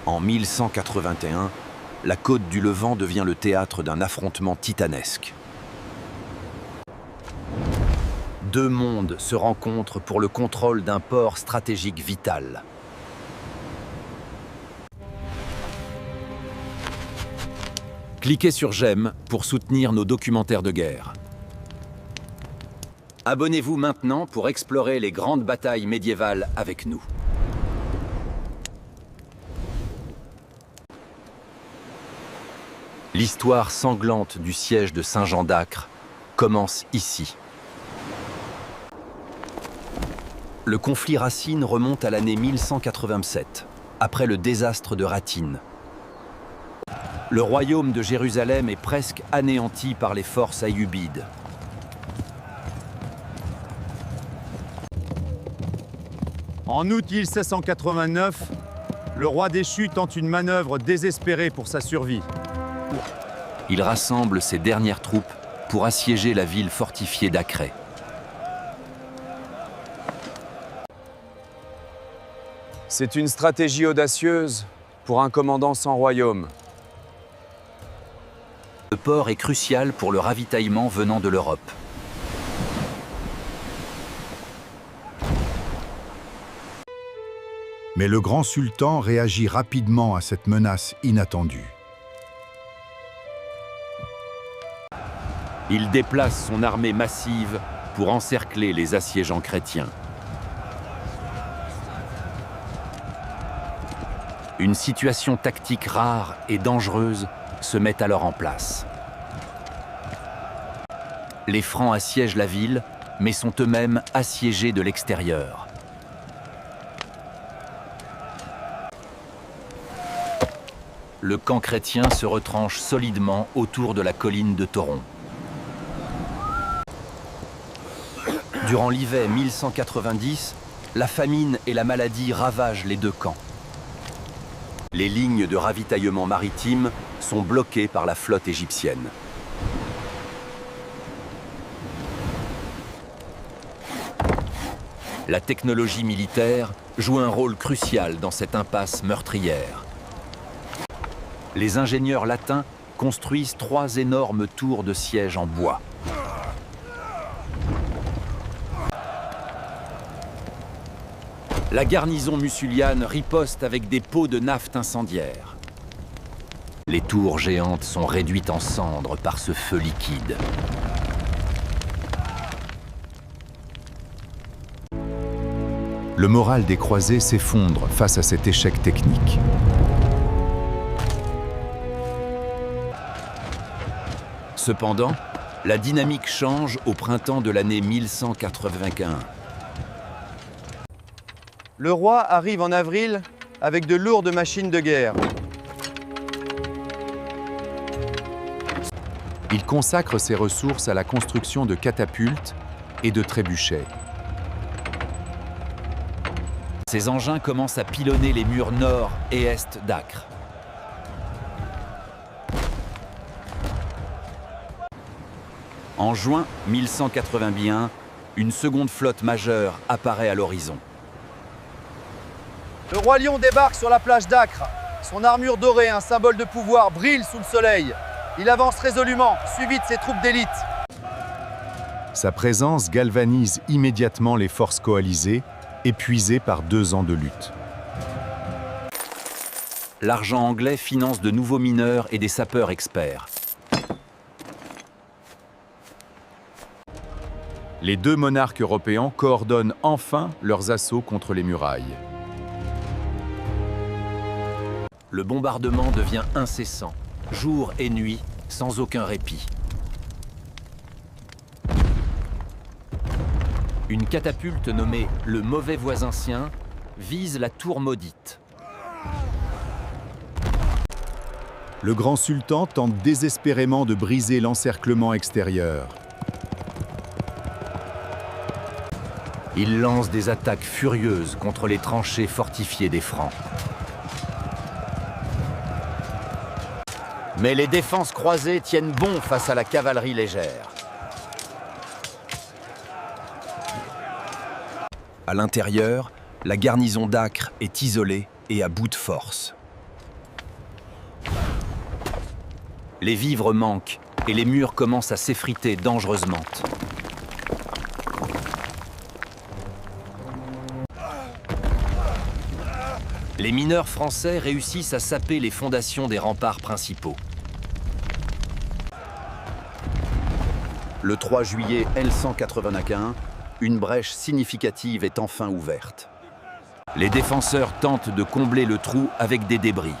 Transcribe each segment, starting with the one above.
En 1181, la côte du Levant devient le théâtre d'un affrontement titanesque. Deux mondes se rencontrent pour le contrôle d'un port stratégique vital. Cliquez sur j'aime pour soutenir nos documentaires de guerre. Abonnez-vous maintenant pour explorer les grandes batailles médiévales avec nous. L'histoire sanglante du siège de Saint-Jean d'Acre commence ici. Le conflit racine remonte à l'année 1187, après le désastre de Ratine. Le royaume de Jérusalem est presque anéanti par les forces ayyubides. En août 1789, le roi déchu tente une manœuvre désespérée pour sa survie. Il rassemble ses dernières troupes pour assiéger la ville fortifiée d'Acre. C'est une stratégie audacieuse pour un commandant sans royaume. Le port est crucial pour le ravitaillement venant de l'Europe. Mais le grand sultan réagit rapidement à cette menace inattendue. Il déplace son armée massive pour encercler les assiégeants chrétiens. Une situation tactique rare et dangereuse se met alors en place. Les Francs assiègent la ville, mais sont eux-mêmes assiégés de l'extérieur. Le camp chrétien se retranche solidement autour de la colline de Thoron. Durant l'hiver 1190, la famine et la maladie ravagent les deux camps. Les lignes de ravitaillement maritime sont bloquées par la flotte égyptienne. La technologie militaire joue un rôle crucial dans cette impasse meurtrière. Les ingénieurs latins construisent 3 énormes tours de siège en bois. La garnison musuliane riposte avec des pots de naphte incendiaire. Les tours géantes sont réduites en cendres par ce feu liquide. Le moral des croisés s'effondre face à cet échec technique. Cependant, la dynamique change au printemps de l'année 1181. Le roi arrive en avril avec de lourdes machines de guerre. Il consacre ses ressources à la construction de catapultes et de trébuchets. Ces engins commencent à pilonner les murs nord et est d'Acre. En juin 1181, une seconde flotte majeure apparaît à l'horizon. Le roi lion débarque sur la plage d'Acre. Son armure dorée, un symbole de pouvoir, brille sous le soleil. Il avance résolument, suivi de ses troupes d'élite. Sa présence galvanise immédiatement les forces coalisées, épuisées par 2 ans de lutte. L'argent anglais finance de nouveaux mineurs et des sapeurs experts. Les 2 monarques européens coordonnent enfin leurs assauts contre les murailles. Le bombardement devient incessant, jour et nuit, sans aucun répit. Une catapulte nommée le Mauvais Voisincien vise la tour maudite. Le grand sultan tente désespérément de briser l'encerclement extérieur. Il lance des attaques furieuses contre les tranchées fortifiées des Francs. Mais les défenses croisées tiennent bon face à la cavalerie légère. À l'intérieur, la garnison d'Acre est isolée et à bout de force. Les vivres manquent et les murs commencent à s'effriter dangereusement. Les mineurs français réussissent à saper les fondations des remparts principaux. Le 3 juillet 1181, une brèche significative est enfin ouverte. Les défenseurs tentent de combler le trou avec des débris.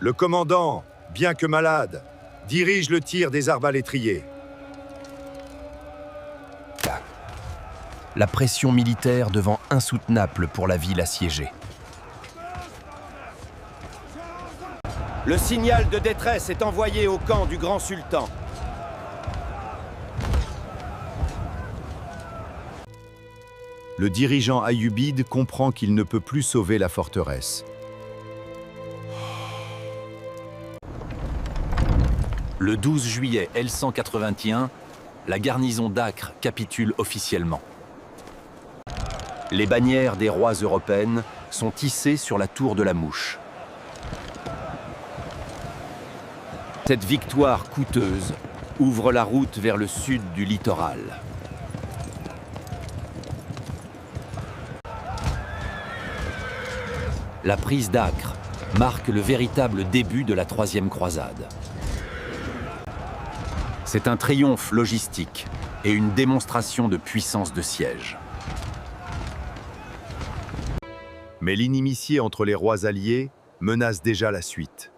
Le commandant, bien que malade, dirige le tir des arbalétriers. La pression militaire devant insoutenable pour la ville assiégée. Le signal de détresse est envoyé au camp du grand sultan. Le dirigeant ayyubide comprend qu'il ne peut plus sauver la forteresse. Le 12 juillet 1181, la garnison d'Acre capitule officiellement. Les bannières des rois européennes sont hissées sur la tour de la Mouche. Cette victoire coûteuse ouvre la route vers le sud du littoral. La prise d'Acre marque le véritable début de la Troisième Croisade. C'est un triomphe logistique et une démonstration de puissance de siège. Mais l'inimitié entre les rois alliés menace déjà la suite.